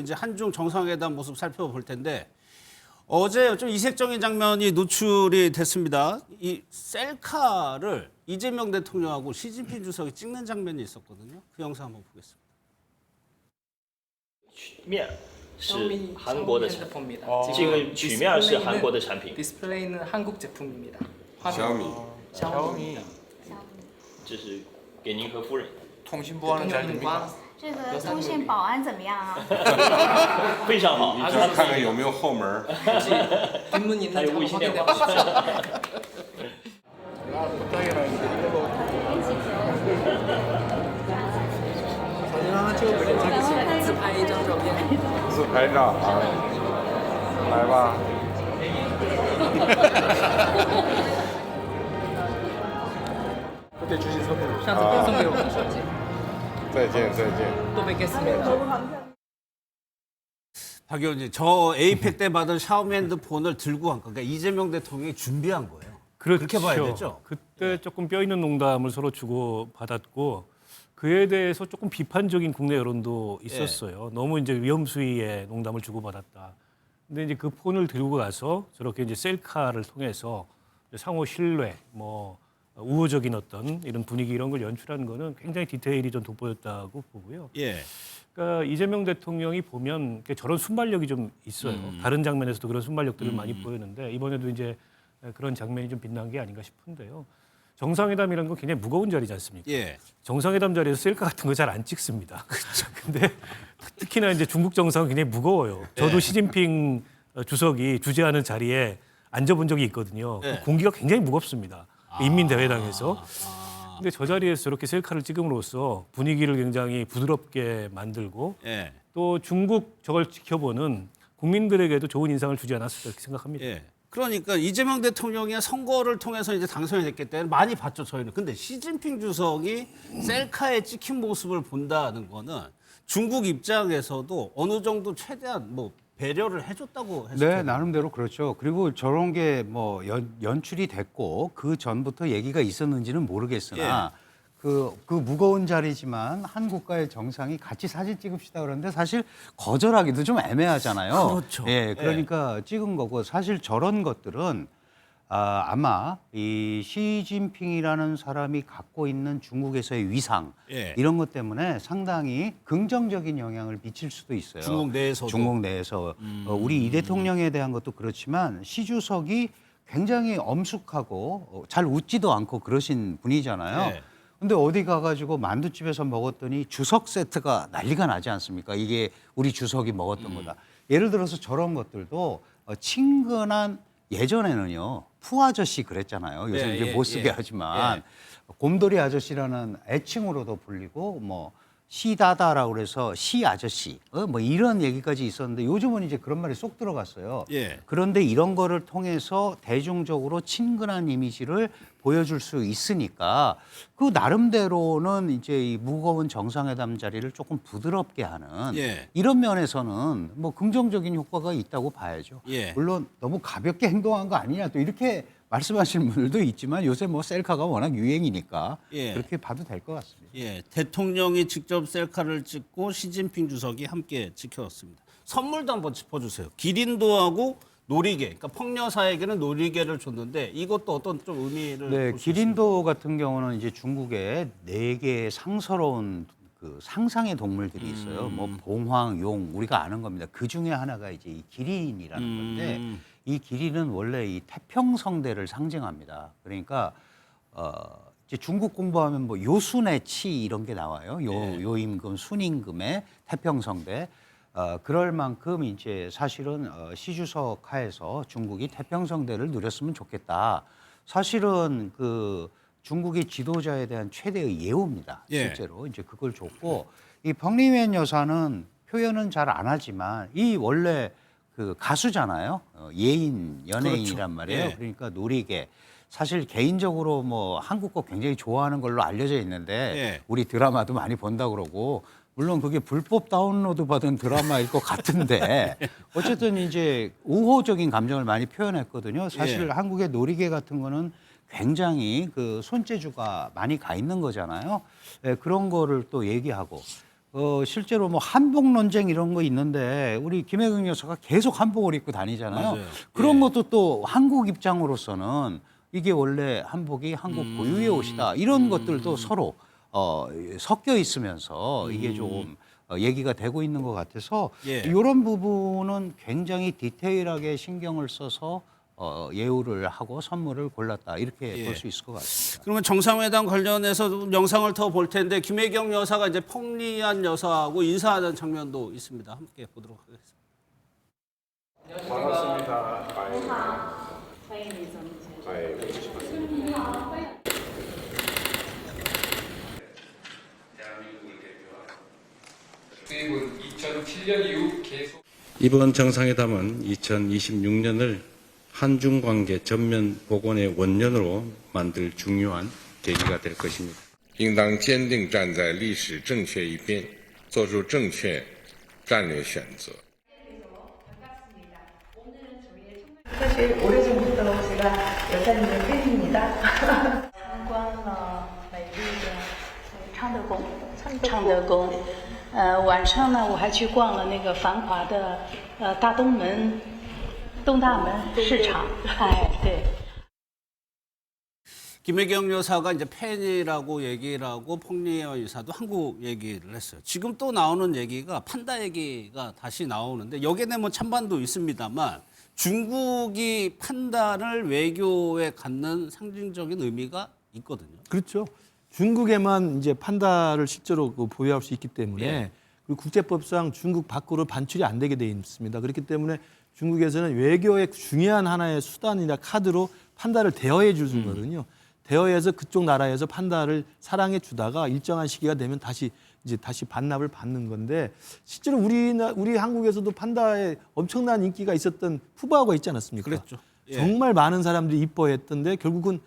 이제 한중 정상회담 모습 살펴볼 텐데 어제 좀 이색적인 장면이 노출이 됐습니다. 이 셀카를 이재명 대통령하고 시진핑 주석이 찍는 장면이 있었거든요. 그 영상 한번 보겠습니다. 面是韩国的产品， 핸드폰입니다. 这个曲面是韩国的产品， 디스플레이는 한국 제품입니다. 샤오미. 샤오미. 这是给您和夫人， 통신보안은 잘 됩니까? 这个通信保安怎么样啊？非常好。 자, 看看有没有后门。 혹시 뒷문 있는지 한번 확인해 보십시오. 사진 하나 찍어볼게요. 자기自拍一张照片。自拍照啊，来吧。 그때 주신 선물. 샤스 선배로 주셨지. 再见，再见。 또 뵙겠습니다. 박 의원님, 저 에이펙 때 받은 샤오미 핸드폰을 들고 간 거. 그러니까 이재명 대통령이 준비한 거예요. 그렇게 봐야 되죠? 그때 조금 뼈 있는 농담을 서로 주고 받았고 그에 대해서 조금 비판적인 국내 여론도 있었어요. 너무 이제 위험 수위의 농담을 주고 받았다. 근데 이제 그 폰을 들고 가서 저렇게 이제 셀카를 통해서 상호 신뢰, 뭐 우호적인 어떤 이런 분위기 이런 걸 연출한 거는 굉장히 디테일이 좀 돋보였다고 보고요. 예. 그러니까 이재명 대통령이 보면 저런 순발력이 좀 있어요. 다른 장면에서도 그런 순발력들을 많이 보였는데 이번에도 이제 그런 장면이 좀 빛난 게 아닌가 싶은데요. 정상회담이라는 건 굉장히 무거운 자리지 않습니까? 예. 정상회담 자리에서 셀카 같은 거 잘 안 찍습니다. 그렇죠. 근데 특히나 이제 중국 정상은 굉장히 무거워요. 저도 시진핑 주석이 주재하는 자리에 앉아본 적이 있거든요. 예. 공기가 굉장히 무겁습니다. 인민대회당에서. 근데 저 자리에서 저렇게 셀카를 찍음으로써 분위기를 굉장히 부드럽게 만들고 예. 또 중국 저걸 지켜보는 국민들에게도 좋은 인상을 주지 않았을까 이렇게 생각합니다. 예. 그러니까 이재명 대통령이 선거를 통해서 이제 당선이 됐기 때문에 많이 봤죠, 저희는. 근데 시진핑 주석이 셀카에 찍힌 모습을 본다는 거는 중국 입장에서도 어느 정도 최대한 뭐 배려를 해줬다고 했을 네, 텐데. 나름대로 그렇죠. 그리고 저런 게 뭐 연출이 됐고 그 전부터 얘기가 있었는지는 모르겠으나 그 무거운 자리지만 한 국가의 정상이 같이 사진 찍읍시다 그러는데 사실 거절하기도 좀 애매하잖아요. 그렇죠. 예, 그러니까 찍은 거고 사실 저런 것들은 아마 이 시진핑이라는 사람이 갖고 있는 중국에서의 위상 예. 이런 것 때문에 상당히 긍정적인 영향을 미칠 수도 있어요. 중국 내에서도. 중국 내에서 우리 이 대통령에 대한 것도 그렇지만 시 주석이 굉장히 엄숙하고 잘 웃지도 않고 그러신 분이잖아요. 네. 근데 어디 가가지고 만두집에서 먹었더니 주석 세트가 난리가 나지 않습니까? 이게 우리 주석이 먹었던 거다. 예를 들어서 저런 것들도 친근한 예전에는요 푸 아저씨 그랬잖아요. 요새 예, 이제 예, 못 쓰게 예. 하지만 곰돌이 아저씨라는 애칭으로도 불리고 뭐 시다다라고 그래서 시 아저씨 뭐 이런 얘기까지 있었는데 요즘은 이제 그런 말이 쏙 들어갔어요. 예. 그런데 이런 거를 통해서 대중적으로 친근한 이미지를 보여줄 수 있으니까 그 나름대로는 이제 이 무거운 정상회담 자리를 조금 부드럽게 하는 예. 이런 면에서는 뭐 긍정적인 효과가 있다고 봐야죠. 예. 물론 너무 가볍게 행동한 거 아니냐 또 이렇게 말씀하시는 분들도 있지만 요새 뭐 셀카가 워낙 유행이니까 예. 그렇게 봐도 될 것 같습니다. 예, 대통령이 직접 셀카를 찍고 시진핑 주석이 함께 찍혔습니다. 선물도 한번 짚어주세요. 기린도하고 놀이개, 그러니까 펑여사에게는 놀이개를 줬는데 이것도 어떤 좀 의미를 네, 볼수 기린도 같은 경우는 이제 중국에 4개의 상서로운 그 상상의 동물들이 있어요. 뭐 봉황, 용 우리가 아는 겁니다. 그 중에 하나가 이제 이 기린이라는 건데 이 기린은 원래 이 태평성대를 상징합니다. 그러니까 이제 중국 공부하면 뭐 요순의 치 이런 게 나와요. 요임금, 순임금의 태평성대. 그럴 만큼 이제 사실은 시주석 하에서 중국이 태평성대를 누렸으면 좋겠다. 사실은 그 중국의 지도자에 대한 최대의 예우입니다. 예. 실제로 이제 그걸 줬고 이 펑리웬 여사는 표현은 잘 안 하지만 이 원래 그 가수잖아요. 예인 연예인이란 그렇죠. 말이에요. 예. 그러니까 놀이개. 사실 개인적으로 뭐 한국 거 굉장히 좋아하는 걸로 알려져 있는데 예. 우리 드라마도 많이 본다 그러고 물론 그게 불법 다운로드 받은 드라마일 것 같은데 어쨌든 이제 우호적인 감정을 많이 표현했거든요. 사실 예. 한국의 놀이개 같은 거는 굉장히 그 손재주가 많이 가 있는 거잖아요. 예, 그런 거를 또 얘기하고 실제로 뭐 한복 논쟁 이런 거 있는데 우리 김혜경 여사가 계속 한복을 입고 다니잖아요. 맞아요. 그런 예. 것도 또 한국 입장으로서는 이게 원래 한복이 한국 고유의 옷이다. 이런 것들도 서로 섞여 있으면서 이게 좀 얘기가 되고 있는 것 같아서 예. 이런 부분은 굉장히 디테일하게 신경을 써서 예우를 하고 선물을 골랐다. 이렇게 예. 볼 수 있을 것 같습니다. 그러면 정상회담 관련해서 영상을 더 볼 텐데 김혜경 여사가 이제 펑리안 여사하고 인사하는 장면도 있습니다. 함께 보도록 하겠습니다. 반갑습니다. 수입은 2007년 이후 계속 이번 정상회담은 2026년을 한중 관계 전면 복원의 원년으로 만들 중요한 계기가 될 것입니다. 应当坚定站在历史正确一边，做出正确战略选择。 사실 오래전부터 제가 여사님의 팬입니다. 参观了美丽的昌德宫，昌德宫。晚上呢，我还去逛了那个繁华的大东门、东大门市场。哎，对。 김혜경 여사가 이제 팬이라고 얘기를 하고 펑리안 여사도 한국 얘기를 했어요. 지금 또 나오는 얘기가 판다 얘기가 다시 나오는데 여기에 뭐 찬반도 있습니다만 중국이 판다를 외교에 갖는 상징적인 의미가 있거든요. 그렇죠. 중국에만 이제 판다를 실제로 보유할 수 있기 때문에 예. 그리고 국제법상 중국 밖으로 반출이 안 되게 돼 있습니다. 그렇기 때문에 중국에서는 외교의 중요한 하나의 수단이나 카드로 판다를 대여해 주거든요. 대여해서 그쪽 나라에서 판다를 사랑해 주다가 일정한 시기가 되면 다시 반납을 받는 건데 실제로 우리 한국에서도 판다에 엄청난 인기가 있었던 푸바오가 있지 않았습니까? 그랬죠. 예. 정말 많은 사람들이 이뻐했던데 결국은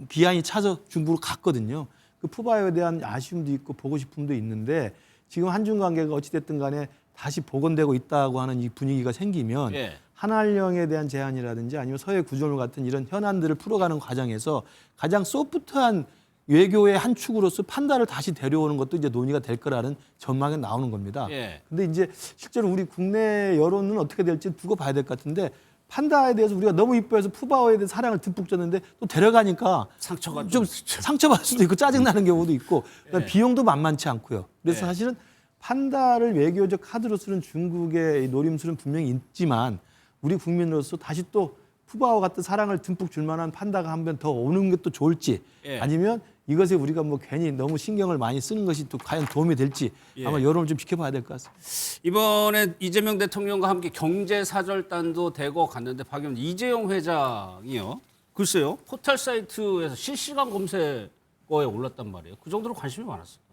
비안이 차서 중국으로 갔거든요. 그 푸바오에 대한 아쉬움도 있고 보고 싶음도 있는데 지금 한중 관계가 어찌됐든 간에 다시 복원되고 있다고 하는 이 분위기가 생기면 예. 한한령에 대한 제안이라든지 아니면 서해 구조물 같은 이런 현안들을 풀어가는 과정에서 가장 소프트한 외교의 한 축으로서 판다를 다시 데려오는 것도 이제 논의가 될 거라는 전망이 나오는 겁니다. 예. 근데 이제 실제로 우리 국내 여론은 어떻게 될지 두고 봐야 될 것 같은데 판다에 대해서 우리가 너무 이뻐해서 푸바오에 대해서 사랑을 듬뿍 줬는데 또 데려가니까 상처가 좀 상처받을 수도 있고 짜증나는 경우도 있고 그다음에 예. 비용도 만만치 않고요. 그래서 예. 사실은 판다를 외교적 카드로 쓰는 중국의 노림수는 분명히 있지만 우리 국민으로서 다시 또 푸바오 같은 사랑을 듬뿍 줄 만한 판다가 한 번 더 오는 게 또 좋을지 예. 아니면 이것에 우리가 뭐 괜히 너무 신경을 많이 쓰는 것이 또 과연 도움이 될지 아마 예. 여론을 좀 지켜봐야 될 것 같습니다. 이번에 이재명 대통령과 함께 경제사절단도 대거 갔는데 박영 이재용 회장이요. 글쎄요. 포털 사이트에서 실시간 검색어에 올랐단 말이에요. 그 정도로 관심이 많았어요.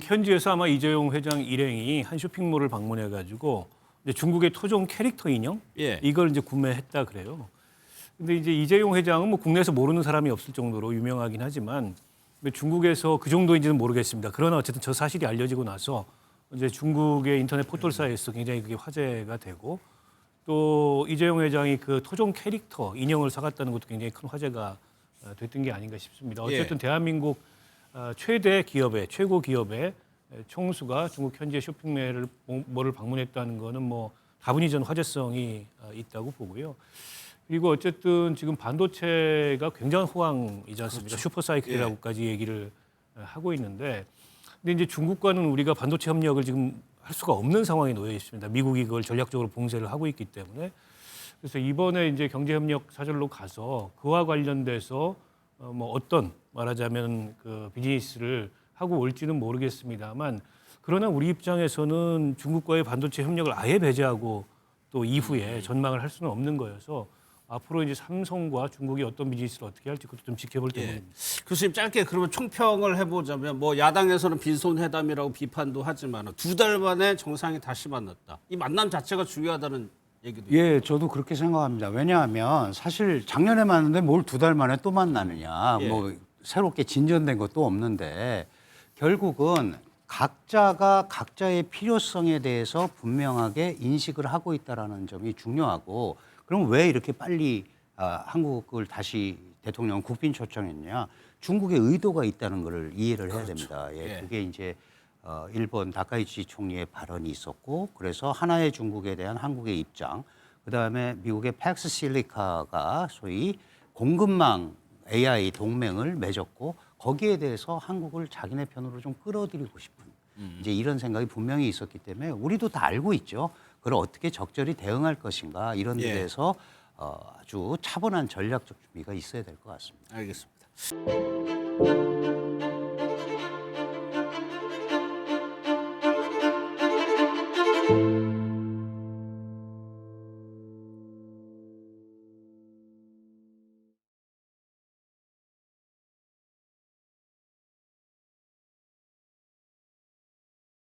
현지에서 아마 이재용 회장 일행이 한 쇼핑몰을 방문해가지고 이제 중국의 토종 캐릭터 인형 예. 이걸 이제 구매했다 그래요. 근데 이제 이재용 회장은 뭐 국내에서 모르는 사람이 없을 정도로 유명하긴 하지만 중국에서 그 정도인지는 모르겠습니다. 그러나 어쨌든 저 사실이 알려지고 나서 이제 중국의 인터넷 포털사이트에서 굉장히 그게 화제가 되고 또 이재용 회장이 그 토종 캐릭터 인형을 사갔다는 것도 굉장히 큰 화제가 됐던 게 아닌가 싶습니다. 어쨌든 대한민국 최대 기업의 최고 기업의 총수가 중국 현지의 쇼핑몰을 방문했다는 거는 뭐 다분히 전 화제성이 있다고 보고요. 그리고 어쨌든 지금 반도체가 굉장한 호황이지 않습니까? 그렇죠. 슈퍼사이클이라고까지 얘기를 하고 있는데 근데 이제 중국과는 우리가 반도체 협력을 지금 할 수가 없는 상황에 놓여 있습니다. 미국이 그걸 전략적으로 봉쇄를 하고 있기 때문에 그래서 이번에 이제 경제협력 사절로 가서 그와 관련돼서 뭐 어떤 말하자면 그 비즈니스를 하고 올지는 모르겠습니다만 그러나 우리 입장에서는 중국과의 반도체 협력을 아예 배제하고 또 이후에 전망을 할 수는 없는 거여서 앞으로 이제 삼성과 중국이 어떤 비즈니스를 어떻게 할지 그것도 좀 지켜볼 때문입니다. 교수님 짧게 그러면 총평을 해보자면 뭐 야당에서는 빈손회담이라고 비판도 하지만 두 달 만에 정상이 다시 만났다. 이 만남 자체가 중요하다는 얘기도 있고. 예, 저도 그렇게 생각합니다. 왜냐하면 사실 작년에 만났는데 뭘 두 달 만에 또 만나느냐. 예. 뭐 새롭게 진전된 것도 없는데 결국은 각자가 각자의 필요성에 대해서 분명하게 인식을 하고 있다라는 점이 중요하고 그럼 왜 이렇게 빨리 한국을 다시 대통령 국빈 초청했냐? 중국의 의도가 있다는 것을 이해를 해야 됩니다. 예, 예. 그게 이제 일본 다카이치 총리의 발언이 있었고 그래서 하나의 중국에 대한 한국의 입장, 그다음에 미국의 팩스 실리카가 소위 공급망 AI 동맹을 맺었고 거기에 대해서 한국을 자기네 편으로 좀 끌어들이고 싶은 이제 이런 생각이 분명히 있었기 때문에 우리도 다 알고 있죠. 그걸 어떻게 적절히 대응할 것인가 이런 데 대해서 아주 차분한 전략적 준비가 있어야 될 것 같습니다. 알겠습니다.